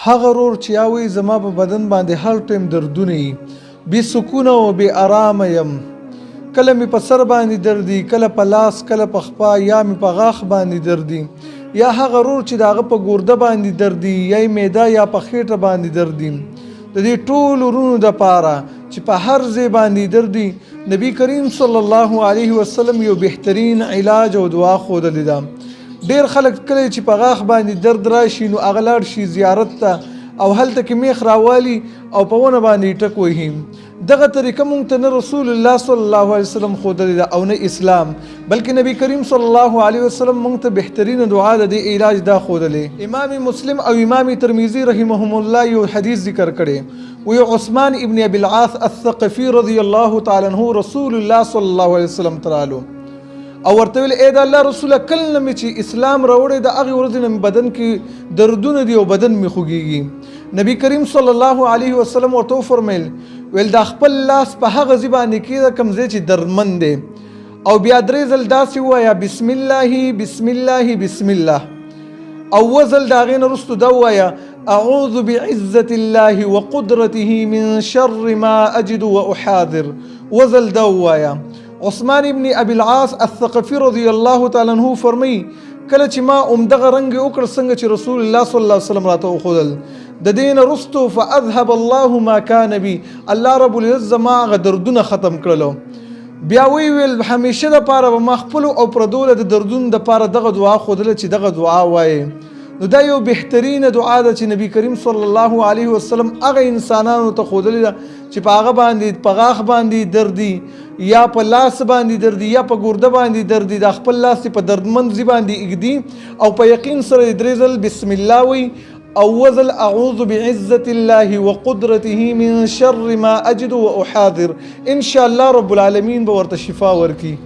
هغه ورور چې یاوي زما په بدن باندې هر ټیم دردونه وي، بې سکونه او بې ارامه یم. کله مې په سر باندې دردي، کله په لاس، کله په خپا، یا مې په غاښ باندې دردي. یا هغه ورور چې د هغه په ګرده باندې دردي، یا معده یا په خېټه باندې دردي. د دې ټولو ورونو دپاره چې په هر ځای باندې دردي، نبی کریم صلی الله علیه وسلم یو بهترین علاج او دعا ښودلې ده. ډېر خلک کله چې په غاښ باندې درد راشي نو هغه لاړ شي زیارت ته او هلته کې میخ راوالي او په ونه باندې ټک وهي. دغه طریقه مونږ ته نه رسول الله صلی الله علیه وسلم ښودلې ده او نه اسلام، بلکې نبی کریم صلی الله علیه وسلم مونږ ته بهترینه دعا د دې علاج دا ښودلې. امام مسلم او امام ترمذي رحمهم الله یو حدیث ذکر کړي، وی عثمان ابن ابي العاص الثقفي رضی الله تعالی عنہ رسول الله صلی الله علیه وسلم ترالو او ورته ویل اې د الله رسوله کله مې چې اسلام راوړی د هغې ورځې نه بدن کې دردونه دي او بدن مې خوږیږي. نبی کریم صلی الله علیه وسلم ورته وفرمیل ویل دا خپل لاس په هغه ځای باندې کېږده کوم ځای چې دردمند دی او بیا 3 ځل داسې ووایه بسم الله بسم الله بسم الله، او 2 ځل د هغې نه وروستو دا ووایه اعوذ بعزة الله وقدرته من شر ما اجد واحاذر، 2 ځل دا ووایه. عثمان ابن ابي العاص الثقفي رضی الله تعالی عنہ فرمایي کله چې ما دغه رنګ وکړ څنګه چې رسول الله صلی الله علیه وسلم راته وښودل، د دې نه وروستو فاذهب الله ما كان بي، الله رب العزت زما هغه دردونه ختم کړلو. بیا ویل همیشه دپاره به ما خپلو او پردو د دردونو دپاره دغه دعا ښودله چې دغه دعا وایې. نو دا یو بهترینه دعا ده چې نبی کریم صلی الله علیه وسلم هغه انسانانو ته ښودلې ده چې په هغه باندې په غاښ باندې دردي، یا په لاس باندې دردي، یا په ګرده باندې دردي، دا خپل لاس په دردمند ځای باندې اږدي او په یقین سره 3 ځل بسم الله وي او 2 ځل اعوذ بعزة الله وقدرته من شر ما اجد واحاذر. ان شاء الله رب العالمین به ورته شفا ورکي.